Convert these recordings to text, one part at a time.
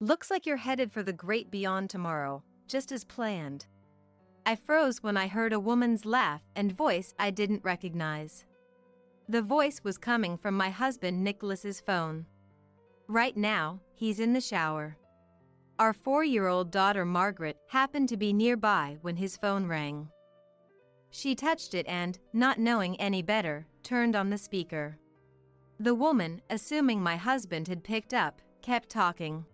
Looks like you're headed for the great beyond tomorrow, just as planned. I froze when I heard a woman's laugh and voice I didn't recognize. The voice was coming from my husband Nicholas's phone. Right now, he's in the shower. Our 4-year-old daughter Margaret happened to be nearby when his phone rang. She touched it and, not knowing any better, turned on the speaker. The woman, assuming my husband had picked up, kept talking.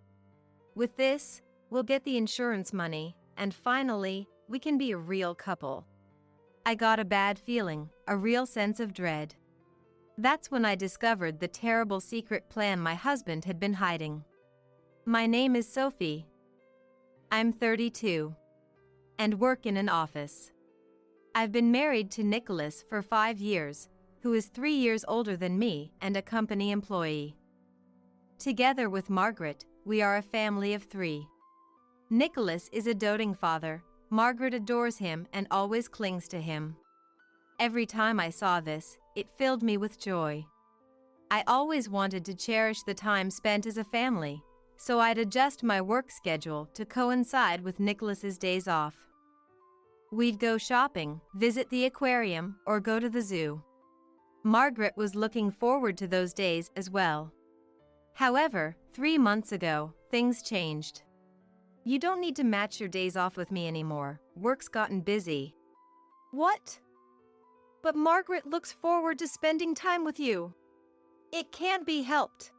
With this, we'll get the insurance money, and finally, we can be a real couple. I got a bad feeling, a real sense of dread. That's when I discovered the terrible secret plan my husband had been hiding. My name is Sophie. I'm 32 and work in an office. I've been married to Nicholas for 5 years, who is 3 years older than me and a company employee. Together with Margaret, we are a family of 3. Nicholas is a doting father. Margaret adores him and always clings to him. Every time I saw this, it filled me with joy. I always wanted to cherish the time spent as a family, so I'd adjust my work schedule to coincide with Nicholas's days off. We'd go shopping, visit the aquarium, or go to the zoo. Margaret was looking forward to those days as well. However, 3 months ago, things changed. You don't need to match your days off with me anymore. Work's gotten busy. What? But Margaret looks forward to spending time with you. It can't be helped.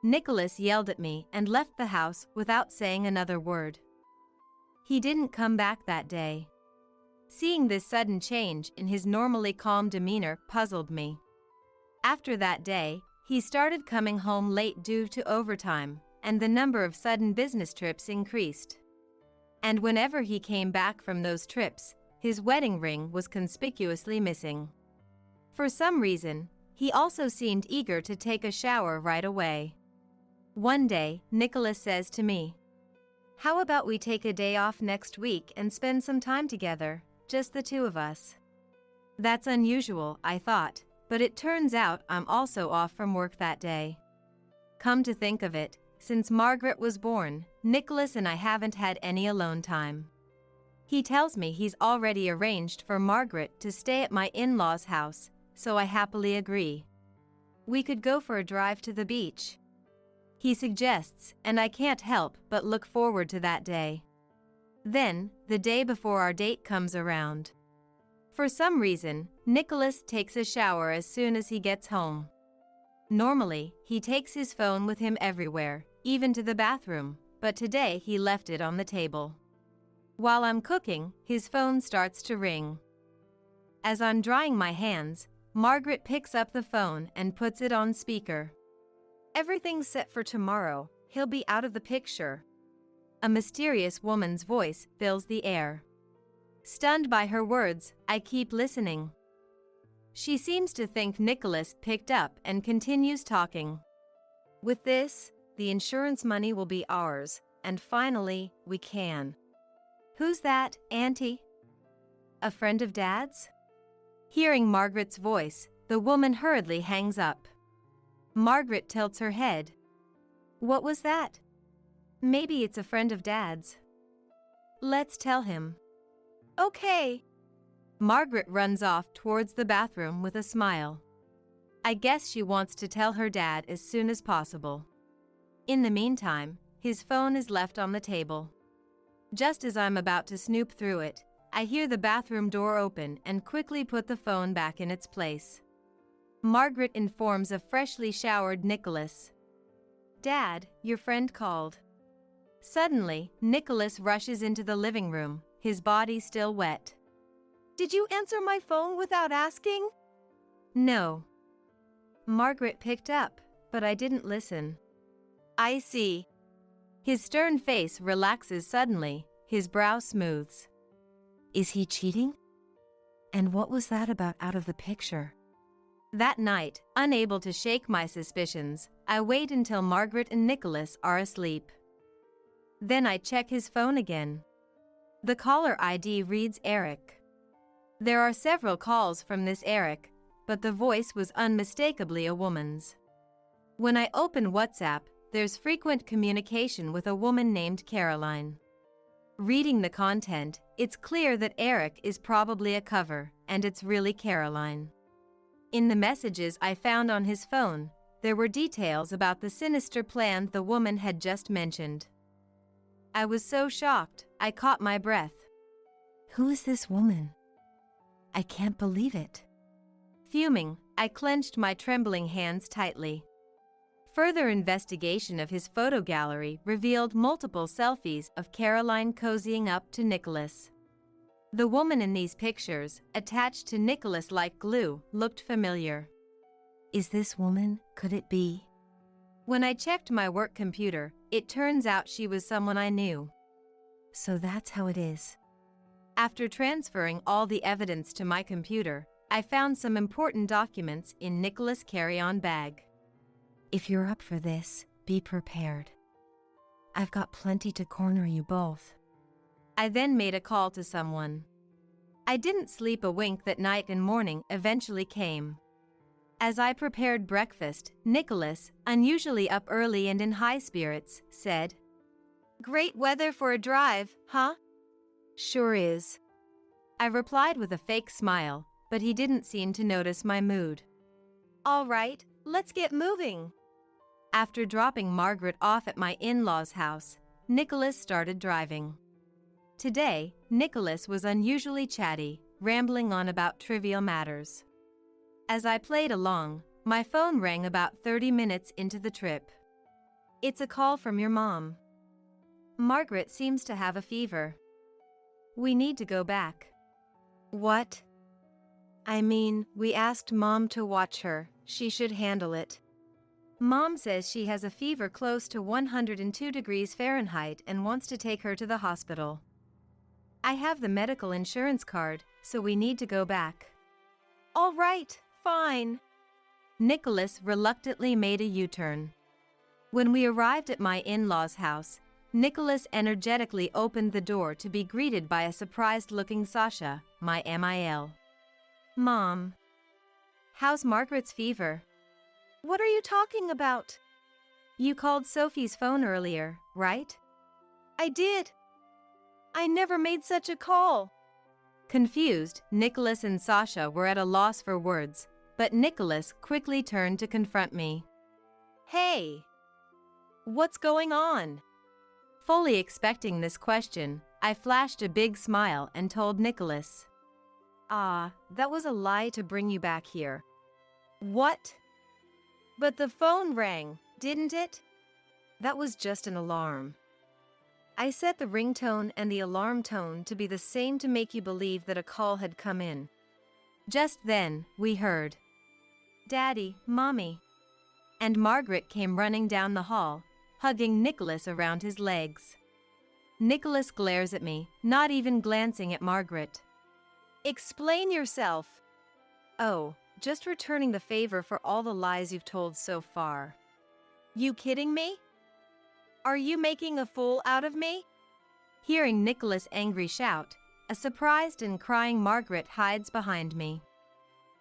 Nicholas yelled at me and left the house without saying another word. He didn't come back that day. Seeing this sudden change in his normally calm demeanor puzzled me. After that day, he started coming home late due to overtime, and the number of sudden business trips increased. And whenever he came back from those trips, his wedding ring was conspicuously missing. For some reason, he also seemed eager to take a shower right away. One day, Nicholas says to me, "How about we take a day off next week and spend some time together, just the 2 of us?" That's unusual, I thought, but it turns out I'm also off from work that day. Come to think of it, since Margaret was born, Nicholas and I haven't had any alone time. He tells me he's already arranged for Margaret to stay at my in-laws' house, so I happily agree. We could go for a drive to the beach, he suggests, and I can't help but look forward to that day. Then, the day before our date comes around. For some reason, Nicholas takes a shower as soon as he gets home. Normally, he takes his phone with him everywhere, even to the bathroom, but today he left it on the table. While I'm cooking, his phone starts to ring. As I'm drying my hands, Margaret picks up the phone and puts it on speaker. "Everything's set for tomorrow. He'll be out of the picture." A mysterious woman's voice fills the air. Stunned by her words, I keep listening. She seems to think Nicholas picked up and continues talking. "With this, the insurance money will be ours, and finally, we can." "Who's that, Auntie? A friend of Dad's?" Hearing Margaret's voice, the woman hurriedly hangs up. Margaret tilts her head. "What was that?" "Maybe it's a friend of Dad's." "Let's tell him." "Okay." Margaret runs off towards the bathroom with a smile. I guess she wants to tell her dad as soon as possible. In the meantime, his phone is left on the table. Just as I'm about to snoop through it, I hear the bathroom door open and quickly put the phone back in its place. Margaret informs a freshly showered Nicholas. "Dad, your friend called." Suddenly, Nicholas rushes into the living room, his body still wet. "Did you answer my phone without asking?" "No." Margaret picked up, but I didn't listen. "I see." His stern face relaxes suddenly, his brow smooths. "Is he cheating? And what was that about out of the picture?" That night, unable to shake my suspicions, I wait until Margaret and Nicholas are asleep. Then I check his phone again. The caller ID reads Eric. There are several calls from this Eric, but the voice was unmistakably a woman's. When I open WhatsApp, there's frequent communication with a woman named Caroline. Reading the content, it's clear that Eric is probably a cover, and it's really Caroline. In the messages I found on his phone, there were details about the sinister plan the woman had just mentioned. I was so shocked, I caught my breath. Who is this woman? I can't believe it. Fuming, I clenched my trembling hands tightly. Further investigation of his photo gallery revealed multiple selfies of Caroline cozying up to Nicholas. The woman in these pictures, attached to Nicholas like glue, looked familiar. Is this woman? Could it be? When I checked my work computer, it turns out she was someone I knew. So that's how it is. After transferring all the evidence to my computer, I found some important documents in Nicholas' carry-on bag. If you're up for this, be prepared. I've got plenty to corner you both. I then made a call to someone. I didn't sleep a wink that night, and morning eventually came. As I prepared breakfast, Nicholas, unusually up early and in high spirits, said, "Great weather for a drive, huh?" "Sure is." I replied with a fake smile, but he didn't seem to notice my mood. "All right, let's get moving." After dropping Margaret off at my in-laws' house, Nicholas started driving. Today, Nicholas was unusually chatty, rambling on about trivial matters. As I played along, my phone rang about 30 minutes into the trip. "It's a call from your mom. Margaret seems to have a fever. We need to go back." "What?" "I mean, we asked Mom to watch her. She should handle it. Mom says she has a fever close to 102 degrees Fahrenheit and wants to take her to the hospital. I have the medical insurance card, so we need to go back." "All right, fine." Nicholas reluctantly made a U-turn. When we arrived at my in-laws' house, Nicholas energetically opened the door to be greeted by a surprised-looking Sasha, my MIL. "Mom, how's Margaret's fever?" "What are you talking about?" "You called Sophie's phone earlier, right?" "I did. I never made such a call." Confused, Nicholas and Sasha were at a loss for words, but Nicholas quickly turned to confront me. "Hey, what's going on?" Fully expecting this question, I flashed a big smile and told Nicholas, That was a lie to bring you back here." "What?" "But the phone rang, didn't it?" "That was just an alarm. I set the ringtone and the alarm tone to be the same to make you believe that a call had come in." Just then, we heard, "Daddy, Mommy." And Margaret came running down the hall, hugging Nicholas around his legs. Nicholas glares at me, not even glancing at Margaret. "Explain yourself." "Oh, just returning the favor for all the lies you've told so far." "You kidding me? Are you making a fool out of me?" Hearing Nicholas' angry shout, a surprised and crying Margaret hides behind me.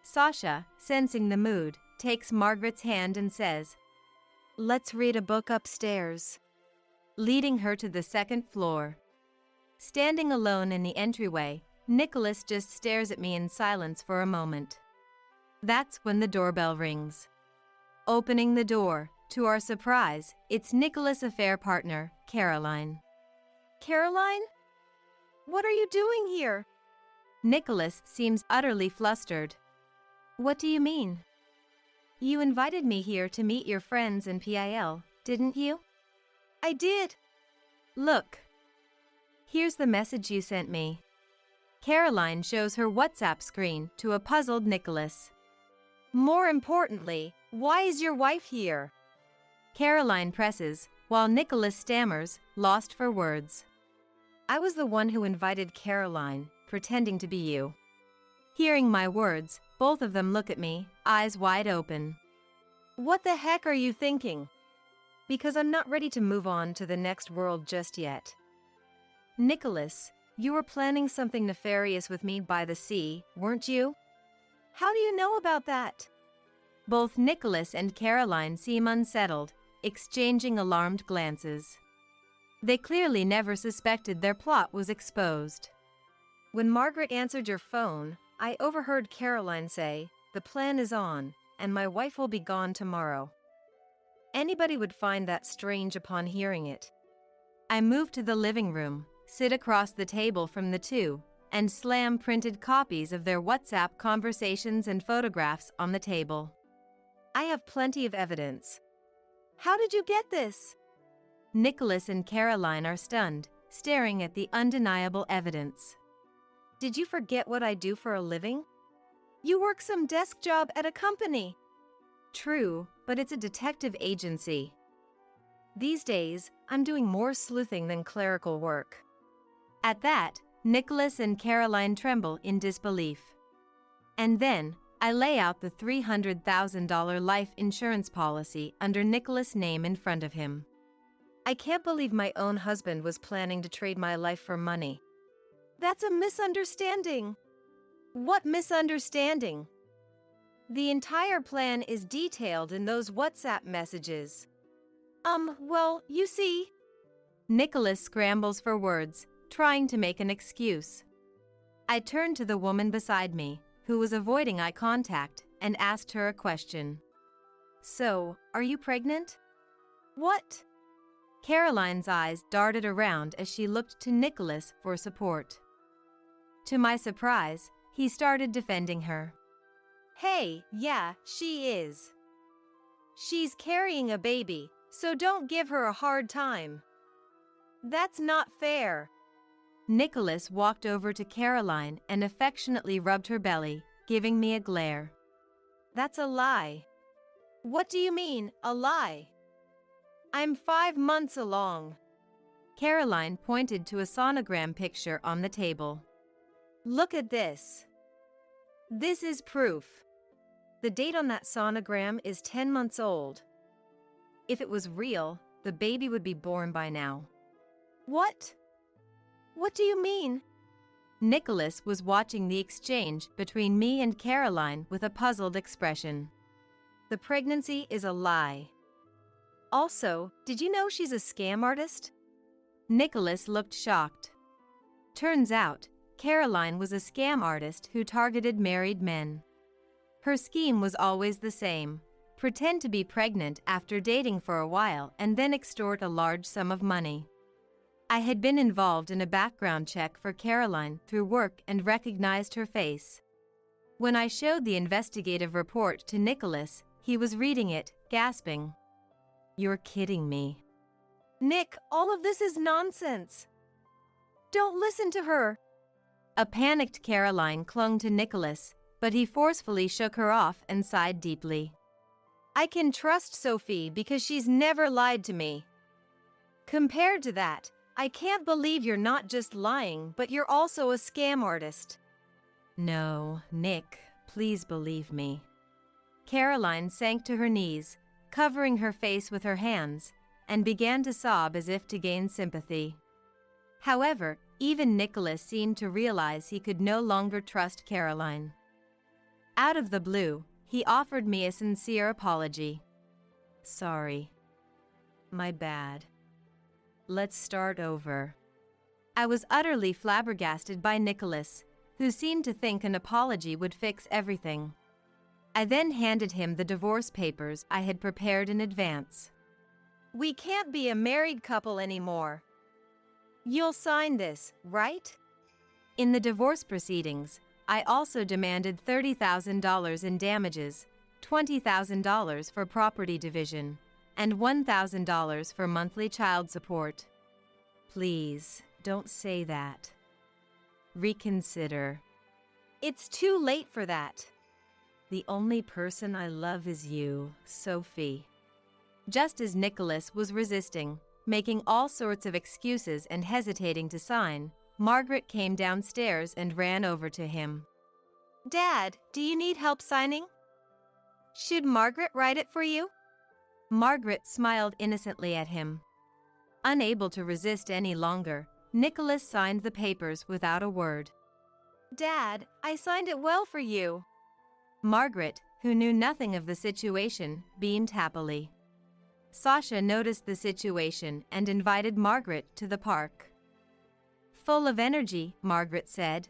Sasha, sensing the mood, takes Margaret's hand and says, "Let's read a book upstairs," leading her to the second floor. Standing alone in the entryway, Nicholas just stares at me in silence for a moment. That's when the doorbell rings. Opening the door, to our surprise, it's Nicholas' affair partner, Caroline. "Caroline? What are you doing here?" Nicholas seems utterly flustered. "What do you mean?" "You invited me here to meet your friends in PIL, didn't you?" "I did." "Look. Here's the message you sent me." Caroline shows her WhatsApp screen to a puzzled Nicholas. "More importantly, why is your wife here?" Caroline presses, while Nicholas stammers, lost for words. "I was the one who invited Caroline, pretending to be you." Hearing my words, both of them look at me, eyes wide open. "What the heck are you thinking?" "Because I'm not ready to move on to the next world just yet." "Nicholas, you were planning something nefarious with me by the sea, weren't you?" "How do you know about that?" Both Nicholas and Caroline seem unsettled, exchanging alarmed glances. They clearly never suspected their plot was exposed. When Margaret answered your phone, I overheard Caroline say, "The plan is on, and my wife will be gone tomorrow." Anybody would find that strange upon hearing it. I moved to the living room, sit across the table from the two, and slam printed copies of their WhatsApp conversations and photographs on the table. I have plenty of evidence. How did you get this? Nicholas and Caroline are stunned, staring at the undeniable evidence. Did you forget what I do for a living? You work some desk job at a company. True, but it's a detective agency. These days, I'm doing more sleuthing than clerical work. At that, Nicholas and Caroline tremble in disbelief. And then, I lay out the $300,000 life insurance policy under Nicholas' name in front of him. I can't believe my own husband was planning to trade my life for money. That's a misunderstanding. What misunderstanding? The entire plan is detailed in those WhatsApp messages. Well, you see. Nicholas scrambles for words, trying to make an excuse. I turned to the woman beside me, who was avoiding eye contact, and asked her a question. So, are you pregnant? What? Caroline's eyes darted around as she looked to Nicholas for support. To my surprise, he started defending her. Hey, yeah, she is. She's carrying a baby, so don't give her a hard time. That's not fair. Nicholas walked over to Caroline and affectionately rubbed her belly, giving me a glare. That's a lie. What do you mean, a lie? I'm 5 months along. Caroline pointed to a sonogram picture on the table. Look at this. This is proof. The date on that sonogram is 10 months old. If it was real, the baby would be born by now. What? What do you mean? Nicholas was watching the exchange between me and Caroline with a puzzled expression. The pregnancy is a lie. Also, did you know she's a scam artist? Nicholas looked shocked. Turns out, Caroline was a scam artist who targeted married men. Her scheme was always the same: pretend to be pregnant after dating for a while and then extort a large sum of money. I had been involved in a background check for Caroline through work and recognized her face. When I showed the investigative report to Nicholas, he was reading it, gasping. You're kidding me. Nick, all of this is nonsense. Don't listen to her. A panicked Caroline clung to Nicholas, but he forcefully shook her off and sighed deeply. I can trust Sophie because she's never lied to me. Compared to that, I can't believe you're not just lying, but you're also a scam artist. No, Nick, please believe me. Caroline sank to her knees, covering her face with her hands, and began to sob as if to gain sympathy. However, even Nicholas seemed to realize he could no longer trust Caroline. Out of the blue, he offered me a sincere apology. Sorry. My bad. Let's start over. I was utterly flabbergasted by Nicholas, who seemed to think an apology would fix everything. I then handed him the divorce papers I had prepared in advance. We can't be a married couple anymore. You'll sign this, right? In the divorce proceedings, I also demanded $30,000 in damages, $20,000 for property division, and $1,000 for monthly child support. Please, don't say that. Reconsider. It's too late for that. The only person I love is you, Sophie. Just as Nicholas was resisting, making all sorts of excuses and hesitating to sign, Margaret came downstairs and ran over to him. Dad, do you need help signing? Should Margaret write it for you? Margaret smiled innocently at him. Unable to resist any longer, Nicholas signed the papers without a word. Dad, I signed it well for you. Margaret, who knew nothing of the situation, beamed happily. Sasha noticed the situation and invited Margaret to the park. Full of energy, Margaret said,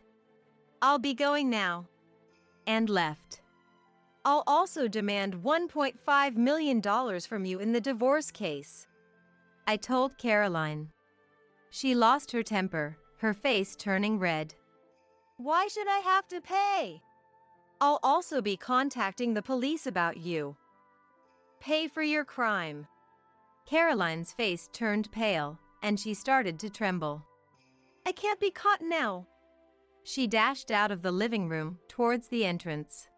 "I'll be going now," and left. "I'll also demand $1.5 million from you in the divorce case," I told Caroline. She lost her temper, her face turning red. "Why should I have to pay? I'll also be contacting the police about you. Pay for your crime." Caroline's face turned pale, and she started to tremble. "I can't be caught now." She dashed out of the living room towards the entrance.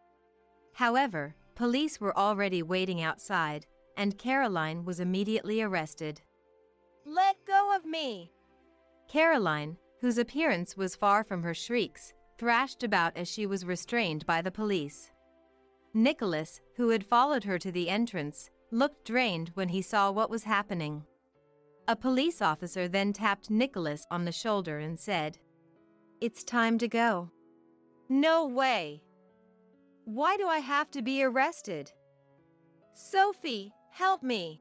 However, police were already waiting outside, and Caroline was immediately arrested. "Let go of me!" Caroline, whose appearance was far from her shrieks, thrashed about as she was restrained by the police. Nicholas, who had followed her to the entrance, looked drained when he saw what was happening. A police officer then tapped Nicholas on the shoulder and said, "It's time to go." "No way! Why do I have to be arrested? Sophie, help me!"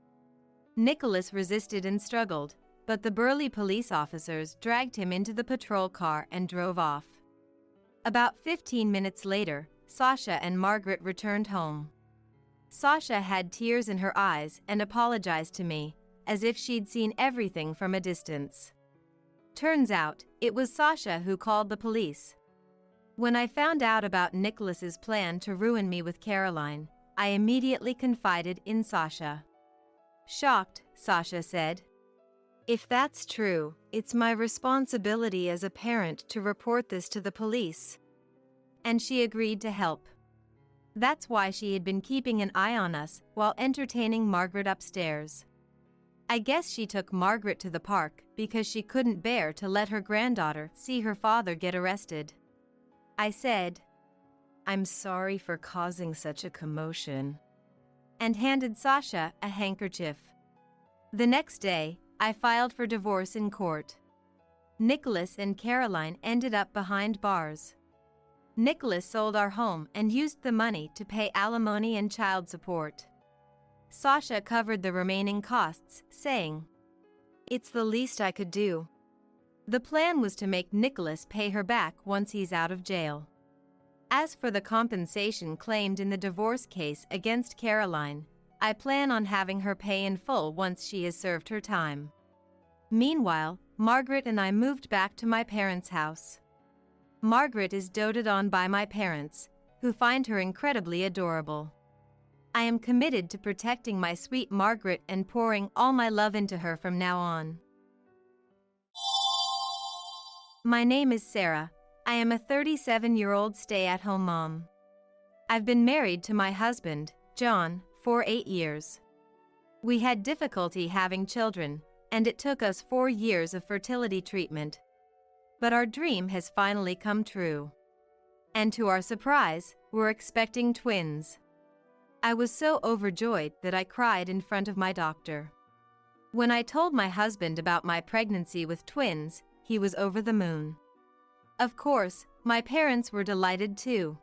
Nicholas resisted and struggled, but the burly police officers dragged him into the patrol car and drove off. About 15 minutes later, Sasha and Margaret returned home. Sasha had tears in her eyes and apologized to me, as if she'd seen everything from a distance. Turns out, it was Sasha who called the police. When I found out about Nicholas's plan to ruin me with Caroline, I immediately confided in Sasha. Shocked, Sasha said, "If that's true, it's my responsibility as a parent to report this to the police." And she agreed to help. That's why she had been keeping an eye on us while entertaining Margaret upstairs. I guess she took Margaret to the park because she couldn't bear to let her granddaughter see her father get arrested. I said, "I'm sorry for causing such a commotion," and handed Sasha a handkerchief. The next day, I filed for divorce in court. Nicholas and Caroline ended up behind bars. Nicholas sold our home and used the money to pay alimony and child support. Sasha covered the remaining costs, saying, "It's the least I could do." The plan was to make Nicholas pay her back once he's out of jail. As for the compensation claimed in the divorce case against Caroline, I plan on having her pay in full once she has served her time. Meanwhile, Margaret and I moved back to my parents' house. Margaret is doted on by my parents, who find her incredibly adorable. I am committed to protecting my sweet Margaret and pouring all my love into her from now on. My name is Sarah. I am a 37-year-old stay-at-home mom. I've been married to my husband, John, for 8 years. We had difficulty having children, and it took us 4 years of fertility treatment. But our dream has finally come true. And to our surprise, we're expecting twins. I was so overjoyed that I cried in front of my doctor. When I told my husband about my pregnancy with twins, he was over the moon. Of course, my parents were delighted too.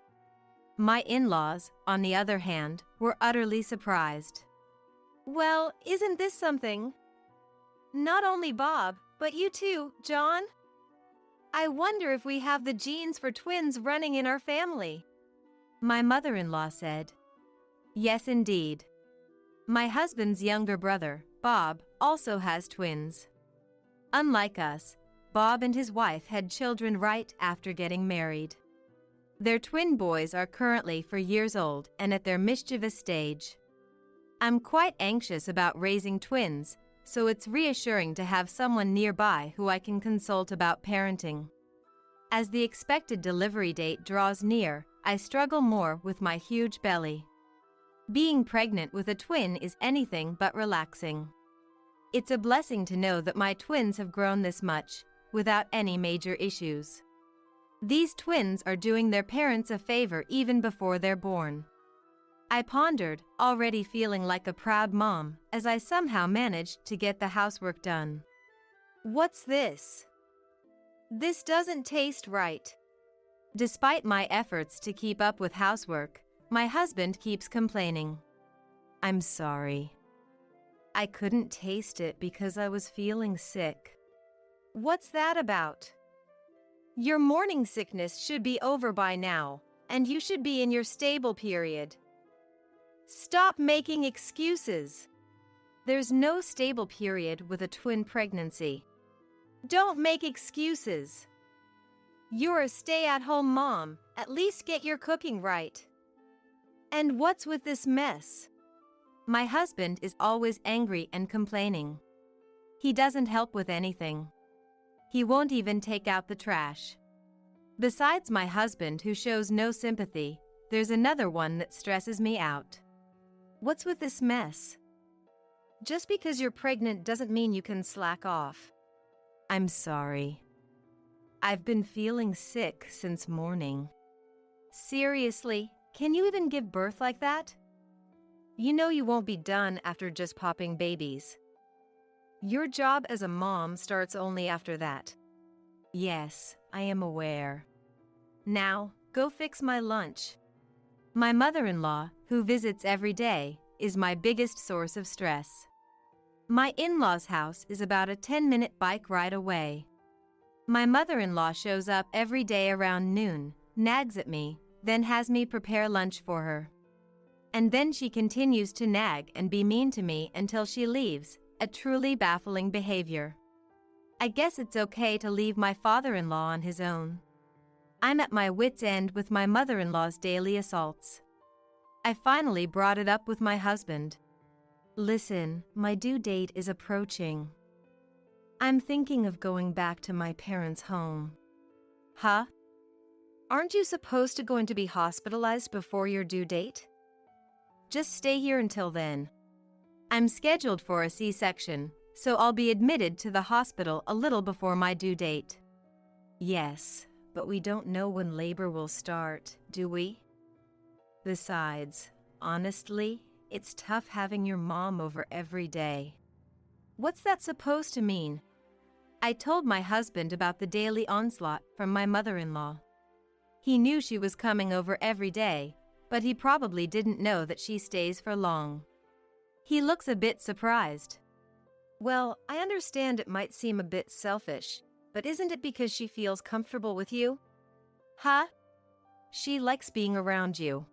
My in-laws, on the other hand, were utterly surprised. "Well, isn't this something? Not only Bob, but you too, John? I wonder if we have the genes for twins running in our family," my mother-in-law said. Yes, indeed. My husband's younger brother, Bob, also has twins. Unlike us, Bob and his wife had children right after getting married. Their twin boys are currently 4 years old and at their mischievous stage. I'm quite anxious about raising twins, so it's reassuring to have someone nearby who I can consult about parenting. As the expected delivery date draws near, I struggle more with my huge belly. Being pregnant with a twin is anything but relaxing. It's a blessing to know that my twins have grown this much, without any major issues. These twins are doing their parents a favor even before they're born. I pondered, already feeling like a proud mom, as I somehow managed to get the housework done. What's this? This doesn't taste right. Despite my efforts to keep up with housework, my husband keeps complaining. I'm sorry. I couldn't taste it because I was feeling sick. What's that about? Your morning sickness should be over by now, and you should be in your stable period. Stop making excuses. There's no stable period with a twin pregnancy. Don't make excuses. You're a stay-at-home mom. At least get your cooking right. And what's with this mess? My husband is always angry and complaining. He doesn't help with anything. He won't even take out the trash. Besides my husband, who shows no sympathy, there's another one that stresses me out. What's with this mess? Just because you're pregnant doesn't mean you can slack off. I'm sorry. I've been feeling sick since morning. Seriously, can you even give birth like that? You know you won't be done after just popping babies. Your job as a mom starts only after that. Yes, I am aware. Now, go fix my lunch. My mother-in-law, who visits every day, is my biggest source of stress. My in-laws' house is about a 10-minute bike ride away. My mother-in-law shows up every day around noon, nags at me, then has me prepare lunch for her. And then she continues to nag and be mean to me until she leaves, a truly baffling behavior. I guess it's okay to leave my father-in-law on his own. I'm at my wit's end with my mother-in-law's daily assaults. I finally brought it up with my husband. Listen, my due date is approaching. I'm thinking of going back to my parents' home. Huh? Aren't you supposed to going to be hospitalized before your due date? Just stay here until then. I'm scheduled for a C-section, so I'll be admitted to the hospital a little before my due date. Yes, but we don't know when labor will start, do we? Besides, honestly, it's tough having your mom over every day. What's that supposed to mean? I told my husband about the daily onslaught from my mother-in-law. He knew she was coming over every day, but he probably didn't know that she stays for long. He looks a bit surprised. Well, I understand it might seem a bit selfish, but isn't it because she feels comfortable with you? Huh? She likes being around you.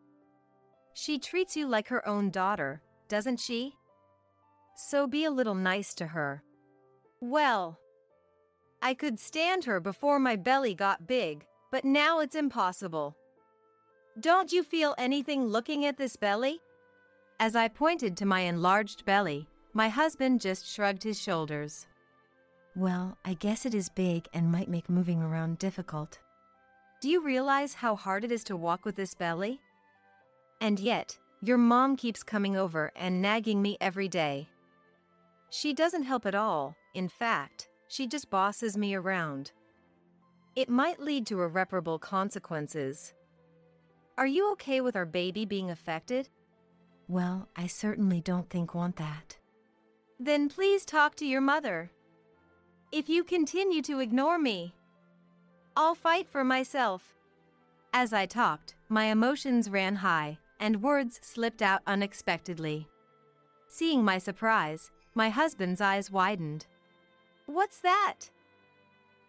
She treats you like her own daughter, doesn't she? So be a little nice to her. Well, I could stand her before my belly got big, but now it's impossible. Don't you feel anything looking at this belly? As I pointed to my enlarged belly, my husband just shrugged his shoulders. Well, I guess it is big and might make moving around difficult. Do you realize how hard it is to walk with this belly? And yet, your mom keeps coming over and nagging me every day. She doesn't help at all. In fact, she just bosses me around. It might lead to irreparable consequences. Are you okay with our baby being affected? Well, I certainly don't want that. Then please talk to your mother. If you continue to ignore me, I'll fight for myself. As I talked, my emotions ran high, and words slipped out unexpectedly. Seeing my surprise, my husband's eyes widened. What's that?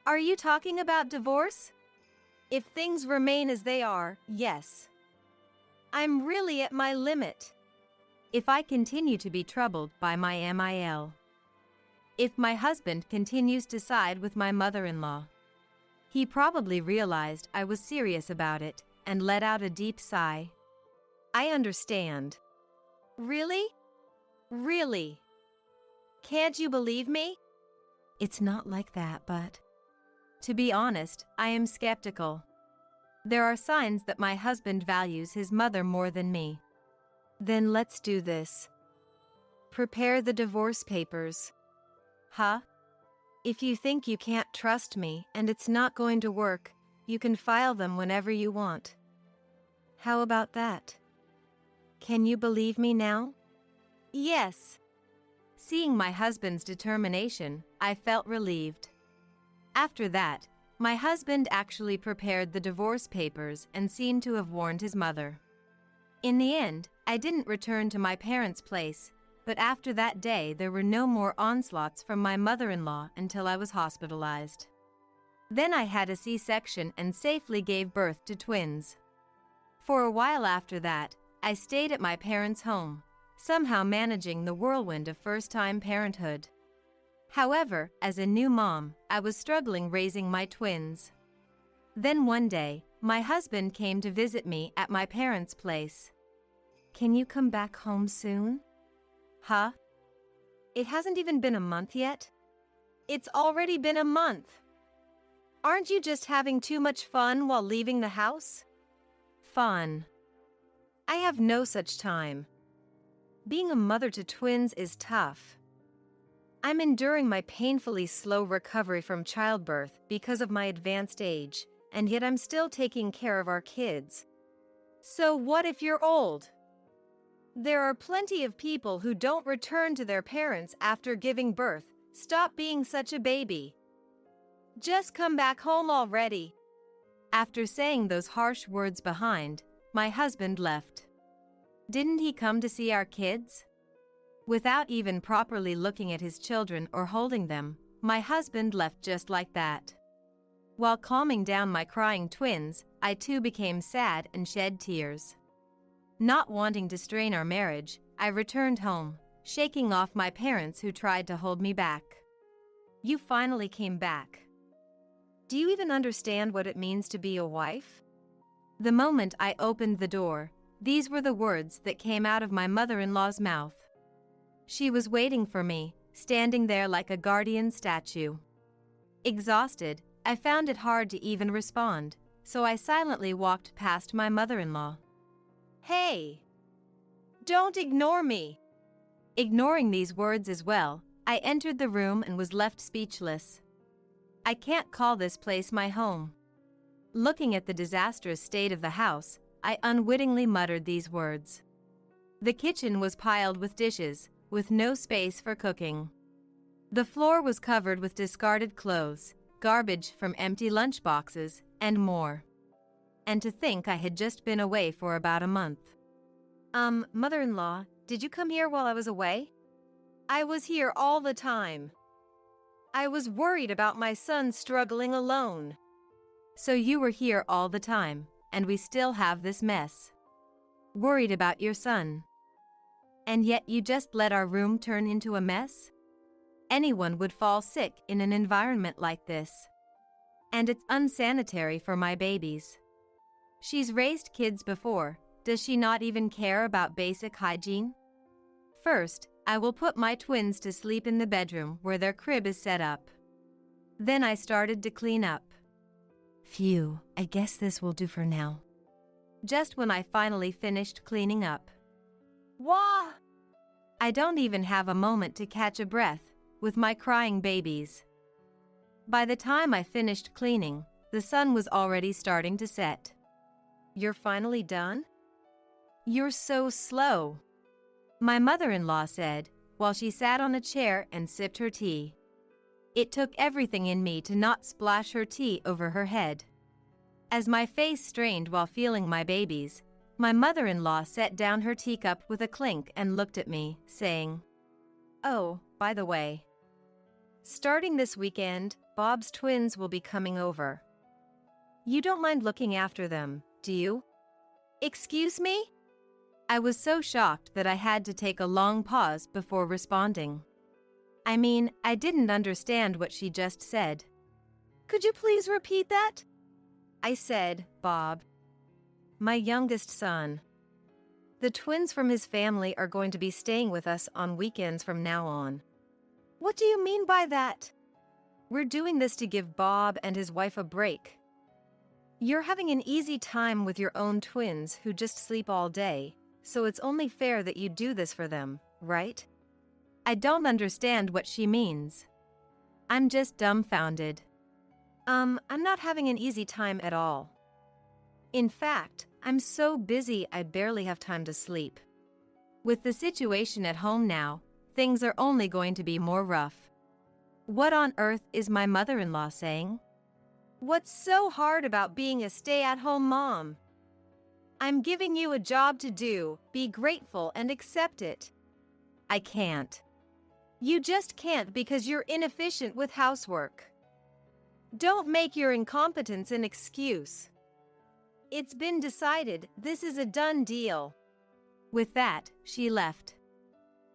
Are you talking about divorce? If things remain as they are, yes. I'm really at my limit. If I continue to be troubled by my MIL. If my husband continues to side with my mother-in-law. He probably realized I was serious about it and let out a deep sigh. I understand. Really? Really? Can't you believe me? It's not like that, but... To be honest, I am skeptical. There are signs that my husband values his mother more than me. Then let's do this. Prepare the divorce papers. Huh? If you think you can't trust me and it's not going to work, you can file them whenever you want. How about that? Can you believe me now? Yes. Seeing my husband's determination, I felt relieved. After that, my husband actually prepared the divorce papers and seemed to have warned his mother. In the end, I didn't return to my parents' place, but after that day there were no more onslaughts from my mother-in-law until I was hospitalized. Then I had a C-section and safely gave birth to twins. For a while after that, I stayed at my parents' home, somehow managing the whirlwind of first-time parenthood. However, as a new mom, I was struggling raising my twins. Then one day, my husband came to visit me at my parents' place. "Can you come back home soon?" "Huh? It hasn't even been a month yet?" "It's already been a month. Aren't you just having too much fun while leaving the house?" "Fun? I have no such time. Being a mother to twins is tough. I'm enduring my painfully slow recovery from childbirth because of my advanced age, and yet I'm still taking care of our kids." "So what if you're old? There are plenty of people who don't return to their parents after giving birth. Stop being such a baby. Just come back home already." After saying those harsh words behind, my husband left. Didn't he come to see our kids? Without even properly looking at his children or holding them, my husband left just like that. While calming down my crying twins, I too became sad and shed tears. Not wanting to strain our marriage, I returned home, shaking off my parents who tried to hold me back. "You finally came back. Do you even understand what it means to be a wife?" The moment I opened the door, these were the words that came out of my mother-in-law's mouth. She was waiting for me, standing there like a guardian statue. Exhausted, I found it hard to even respond, so I silently walked past my mother-in-law. "Hey! Don't ignore me!" Ignoring these words as well, I entered the room and was left speechless. I can't call this place my home. Looking at the disastrous state of the house, I unwittingly muttered these words. The kitchen was piled with dishes, with no space for cooking. The floor was covered with discarded clothes, garbage from empty lunchboxes, and more. And to think I had just been away for about a month. Mother-in-law, did you come here while I was away?" "I was here all the time. I was worried about my son struggling alone." "So you were here all the time, and we still have this mess. Worried about your son. And yet you just let our room turn into a mess? Anyone would fall sick in an environment like this. And it's unsanitary for my babies. She's raised kids before, does she not even care about basic hygiene? First, I will put my twins to sleep in the bedroom where their crib is set up. Then I started to clean up. Phew, I guess this will do for now." Just when I finally finished cleaning up. Wah! I don't even have a moment to catch a breath with my crying babies. By the time I finished cleaning, the sun was already starting to set. "You're finally done? You're so slow," my mother-in-law said, while she sat on a chair and sipped her tea. It took everything in me to not splash her tea over her head. As my face strained while feeling my babies, my mother-in-law set down her teacup with a clink and looked at me, saying, "Oh, by the way, starting this weekend, Bob's twins will be coming over. You don't mind looking after them, do you?" "Excuse me?" I was so shocked that I had to take a long pause before responding. I mean, I didn't understand what she just said. "Could you please repeat that?" I said, "Bob, my youngest son. The twins from his family are going to be staying with us on weekends from now on." "What do you mean by that?" "We're doing this to give Bob and his wife a break. You're having an easy time with your own twins who just sleep all day, so it's only fair that you do this for them, right?" I don't understand what she means. I'm just dumbfounded. I'm not having an easy time at all. In fact, I'm so busy I barely have time to sleep. With the situation at home now, things are only going to be more rough. What on earth is my mother-in-law saying? What's so hard about being a stay-at-home mom? I'm giving you a job to do, be grateful and accept it. I can't. You just can't because you're inefficient with housework. Don't make your incompetence an excuse. It's been decided, this is a done deal. With that, she left.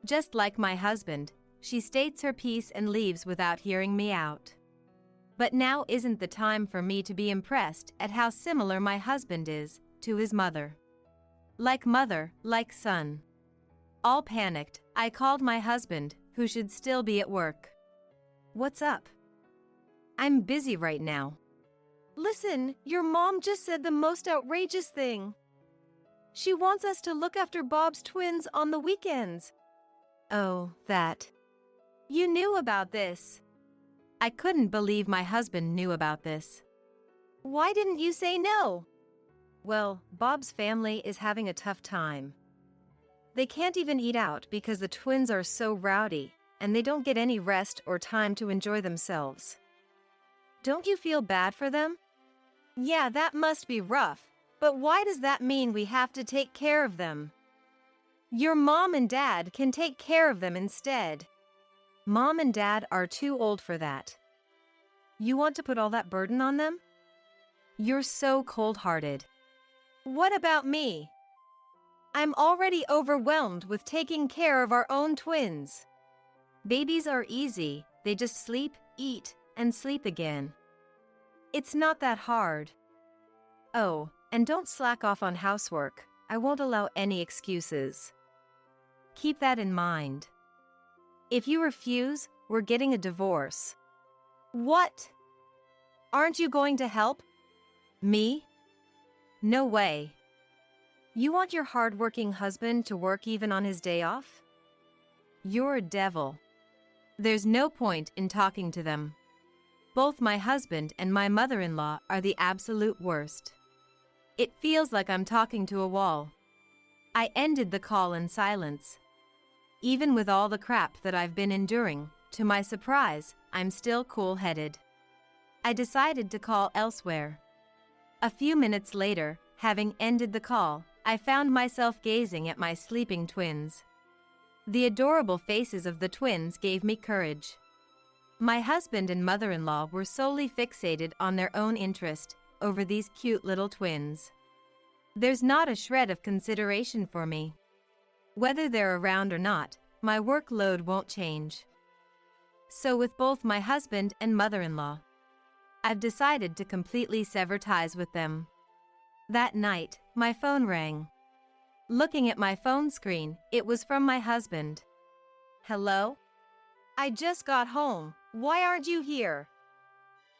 Just like my husband, she states her piece and leaves without hearing me out. But now isn't the time for me to be impressed at how similar my husband is to his mother. Like mother, like son. All panicked, I called my husband, who should still be at work. What's up? I'm busy right now. Listen, your mom just said the most outrageous thing. She wants us to look after Bob's twins on the weekends. Oh, that. You knew about this. I couldn't believe my husband knew about this. Why didn't you say no? Well, Bob's family is having a tough time. They can't even eat out because the twins are so rowdy, and they don't get any rest or time to enjoy themselves. Don't you feel bad for them? Yeah, that must be rough, but why does that mean we have to take care of them? Your mom and dad can take care of them instead. Mom and dad are too old for that. You want to put all that burden on them? You're so cold-hearted. What about me? I'm already overwhelmed with taking care of our own twins. Babies are easy, they just sleep, eat, and sleep again. It's not that hard. Oh, and don't slack off on housework. I won't allow any excuses. Keep that in mind. If you refuse, we're getting a divorce. What? Aren't you going to help? Me? No way. You want your hard-working husband to work even on his day off? You're a devil. There's no point in talking to them. Both my husband and my mother-in-law are the absolute worst. It feels like I'm talking to a wall. I ended the call in silence. Even with all the crap that I've been enduring, to my surprise, I'm still cool-headed. I decided to call elsewhere. A few minutes later, having ended the call, I found myself gazing at my sleeping twins. The adorable faces of the twins gave me courage. My husband and mother-in-law were solely fixated on their own interest over these cute little twins. There's not a shred of consideration for me. Whether they're around or not, my workload won't change. So with both my husband and mother-in-law, I've decided to completely sever ties with them. That night, my phone rang. Looking at my phone screen, it was from my husband. Hello? I just got home. Why aren't you here?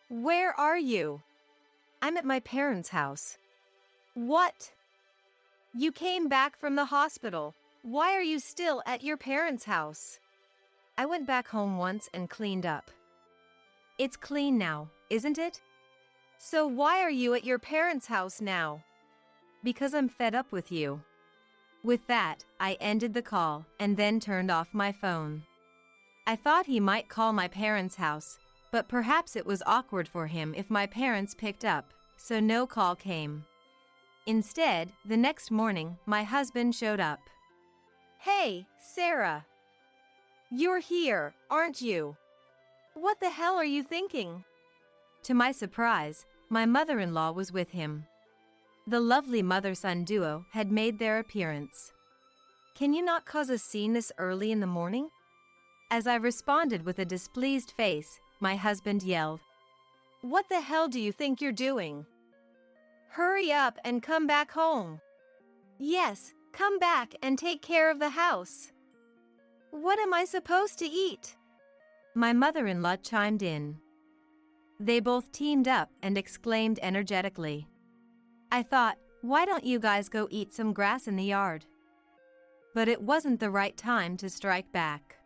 Where are you? I'm at my parents' house. What? You came back from the hospital. Why are you still at your parents' house? I went back home once and cleaned up. It's clean now, isn't it? So why are you at your parents' house now? Because I'm fed up with you. With that, I ended the call and then turned off my phone. I thought he might call my parents' house, but perhaps it was awkward for him if my parents picked up, so no call came. Instead, the next morning, my husband showed up. Hey, Sarah. You're here, aren't you? What the hell are you thinking? To my surprise, my mother-in-law was with him. The lovely mother-son duo had made their appearance. Can you not cause a scene this early in the morning? As I responded with a displeased face, my husband yelled, What the hell do you think you're doing? Hurry up and come back home. Yes, come back and take care of the house. What am I supposed to eat? My mother-in-law chimed in. They both teamed up and exclaimed energetically. I thought, why don't you guys go eat some grass in the yard? But it wasn't the right time to strike back.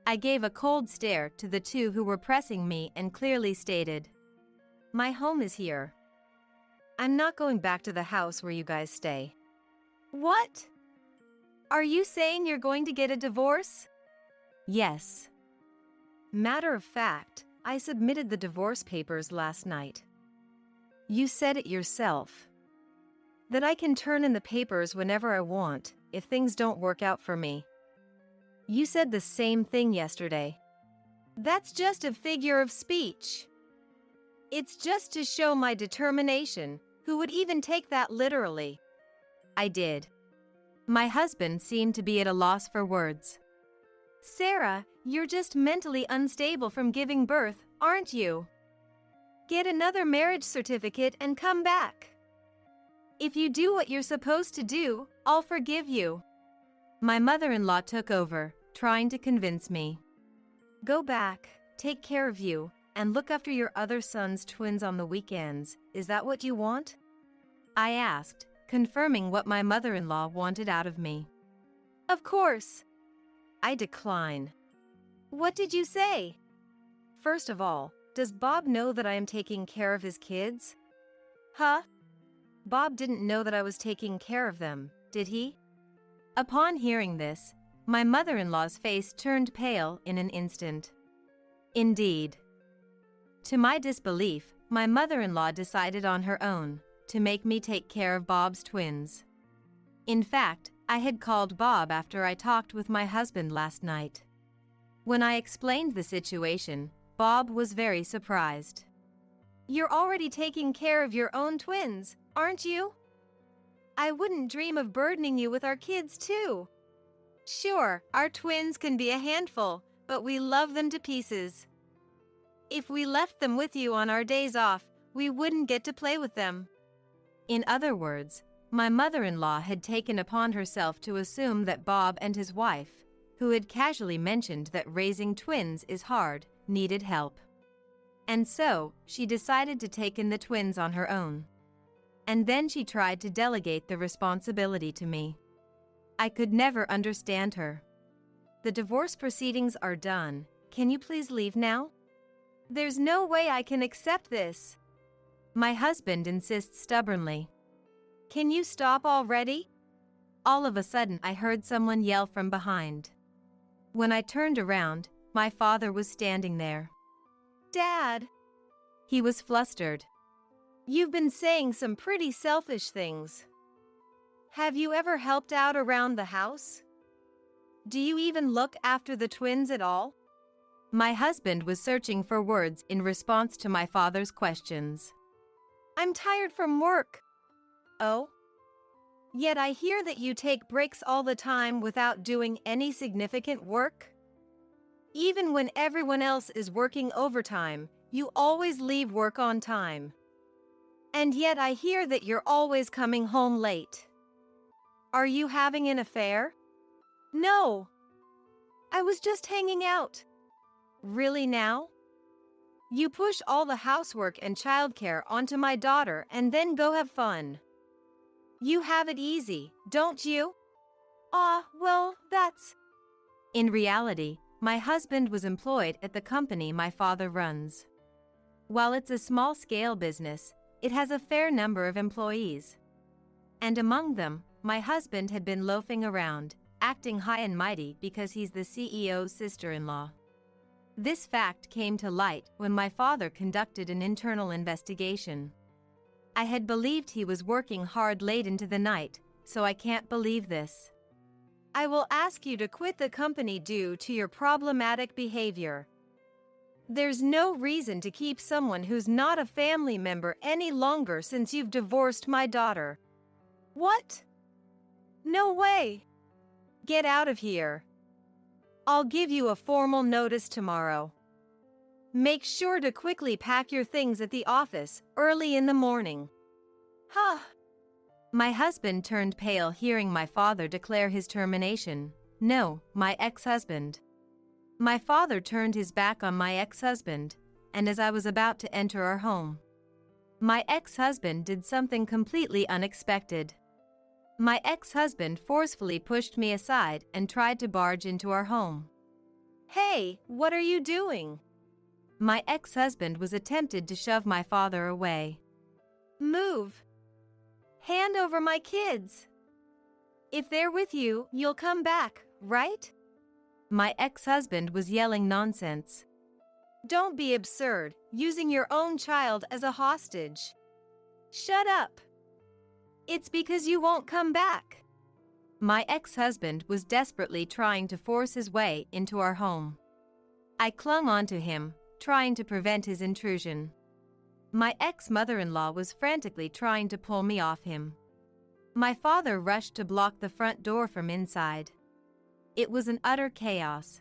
I gave a cold stare to the two who were pressing me and clearly stated, My home is here. I'm not going back to the house where you guys stay. What? Are you saying you're going to get a divorce? Yes. Matter of fact, I submitted the divorce papers last night. You said it yourself. That I can turn in the papers whenever I want, if things don't work out for me. You said the same thing yesterday. That's just a figure of speech. It's just to show my determination. Who would even take that literally? I did. My husband seemed to be at a loss for words. Sarah, you're just mentally unstable from giving birth, aren't you? Get another marriage certificate and come back. If you do what you're supposed to do, I'll forgive you. My mother-in-law took over, trying to convince me. Go back, take care of you, and look after your other son's twins on the weekends. Is that what you want? I asked, confirming what my mother-in-law wanted out of me. Of course. I decline. What did you say? First of all, does Bob know that I am taking care of his kids? Huh? Bob didn't know that I was taking care of them, did he? Upon hearing this, my mother-in-law's face turned pale in an instant. Indeed. To my disbelief, my mother-in-law decided on her own to make me take care of Bob's twins. In fact, I had called Bob after I talked with my husband last night. When I explained the situation, Bob was very surprised. You're already taking care of your own twins, aren't you? I wouldn't dream of burdening you with our kids too. Sure, our twins can be a handful, but we love them to pieces. If we left them with you on our days off, we wouldn't get to play with them. In other words, my mother-in-law had taken upon herself to assume that Bob and his wife, who had casually mentioned that raising twins is hard, needed help. And so, she decided to take in the twins on her own. And then she tried to delegate the responsibility to me. I could never understand her. The divorce proceedings are done. Can you please leave now? There's no way I can accept this. My husband insists stubbornly. Can you stop already? All of a sudden, I heard someone yell from behind. When I turned around, my father was standing there. Dad! He was flustered. You've been saying some pretty selfish things. Have you ever helped out around the house? Do you even look after the twins at all? My husband was searching for words in response to my father's questions. I'm tired from work. Oh? Yet I hear that you take breaks all the time without doing any significant work? Even when everyone else is working overtime, you always leave work on time. And yet I hear that you're always coming home late. Are you having an affair? No. I was just hanging out. Really now? You push all the housework and childcare onto my daughter and then go have fun. You have it easy, don't you? Well, that's... In reality, my husband was employed at the company my father runs. While it's a small-scale business, it has a fair number of employees. And among them, my husband had been loafing around, acting high and mighty because he's the CEO's sister-in-law. This fact came to light when my father conducted an internal investigation. I had believed he was working hard late into the night, so I can't believe this. I will ask you to quit the company due to your problematic behavior. There's no reason to keep someone who's not a family member any longer since you've divorced my daughter. What? No way. Get out of here. I'll give you a formal notice tomorrow. Make sure to quickly pack your things at the office early in the morning. Huh. My husband turned pale hearing my father declare his termination. No, my ex-husband. My father turned his back on my ex-husband, and as I was about to enter our home, my ex-husband did something completely unexpected. My ex-husband forcefully pushed me aside and tried to barge into our home. Hey, what are you doing? My ex-husband was attempted to shove my father away. Move. Hand over my kids. If they're with you, you'll come back, right? My ex-husband was yelling nonsense. Don't be absurd, using your own child as a hostage. Shut up. It's because you won't come back. My ex-husband was desperately trying to force his way into our home. I clung onto him, trying to prevent his intrusion. My ex-mother-in-law was frantically trying to pull me off him. My father rushed to block the front door from inside. It was an utter chaos.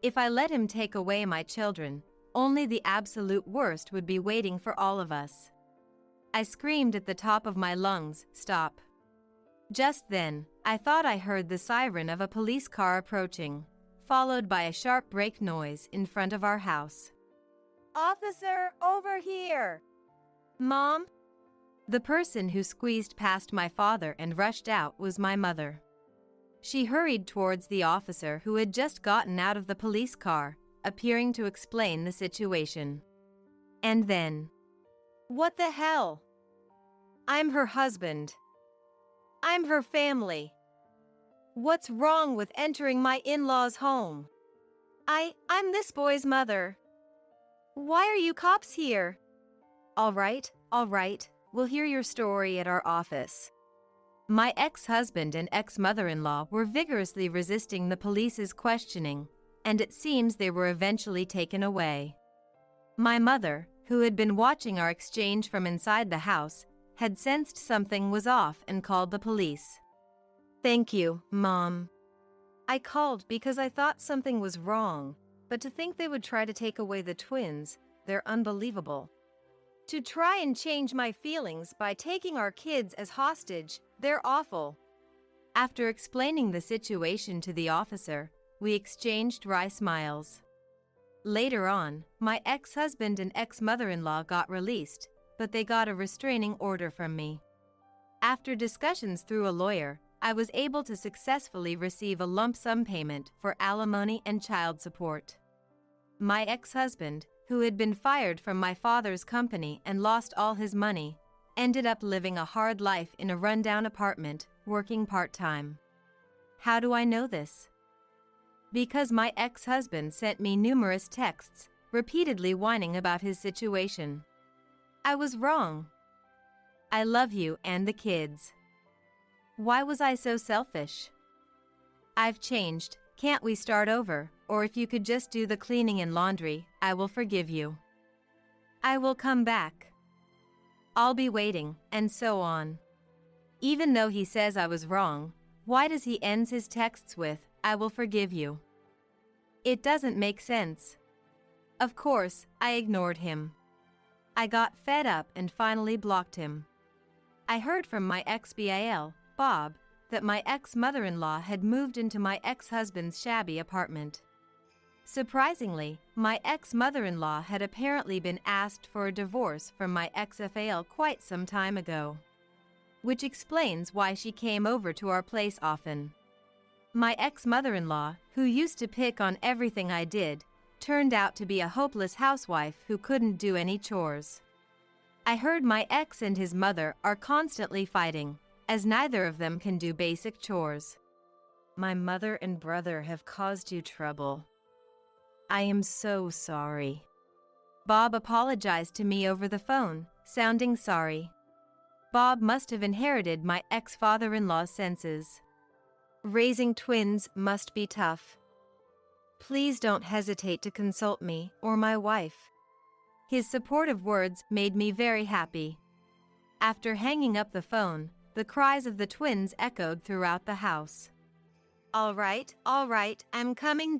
If I let him take away my children, only the absolute worst would be waiting for all of us. I screamed at the top of my lungs, "Stop!" Just then, I thought I heard the siren of a police car approaching, followed by a sharp brake noise in front of our house. "Officer, over here!" "Mom?" The person who squeezed past my father and rushed out was my mother. She hurried towards the officer who had just gotten out of the police car, appearing to explain the situation. And then, "What the hell? I'm her husband. I'm her family. What's wrong with entering my in-laws' home? I'm this boy's mother. Why are you cops here?" All right, we'll hear your story at our office." My ex-husband and ex-mother-in-law were vigorously resisting the police's questioning, and it seems they were eventually taken away. My mother, who had been watching our exchange from inside the house, had sensed something was off and called the police. "Thank you, Mom. I called because I thought something was wrong, but to think they would try to take away the twins, they're unbelievable. To try and change my feelings by taking our kids as hostage, they're awful." After explaining the situation to the officer, we exchanged wry smiles. Later on, my ex-husband and ex-mother-in-law got released, but they got a restraining order from me. After discussions through a lawyer, I was able to successfully receive a lump sum payment for alimony and child support. My ex-husband, who had been fired from my father's company and lost all his money, ended up living a hard life in a rundown apartment, working part-time. How do I know this? Because my ex-husband sent me numerous texts, repeatedly whining about his situation. I was wrong. I love you and the kids. Why was I so selfish? I've changed. Can't we start over? Or if you could just do the cleaning and laundry, I will forgive you. I will come back. I'll be waiting, and so on. Even though he says I was wrong, why does he end his texts with, "I will forgive you"? It doesn't make sense. Of course, I ignored him. I got fed up and finally blocked him. I heard from my ex-BAL, Bob, that my ex-mother-in-law had moved into my ex-husband's shabby apartment. Surprisingly, my ex-mother-in-law had apparently been asked for a divorce from my ex-FAL quite some time ago. Which explains why she came over to our place often. My ex-mother-in-law, who used to pick on everything I did, turned out to be a hopeless housewife who couldn't do any chores. I heard my ex and his mother are constantly fighting, as neither of them can do basic chores. My mother and brother have caused you trouble. I am so sorry. Bob apologized to me over the phone, sounding sorry. Bob must have inherited my ex-father-in-law's senses. Raising twins must be tough. Please don't hesitate to consult me or my wife. His supportive words made me very happy. After hanging up the phone, the cries of the twins echoed throughout the house. All right, I'm coming.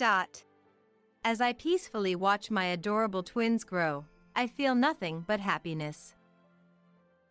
As I peacefully watch my adorable twins grow, I feel nothing but happiness.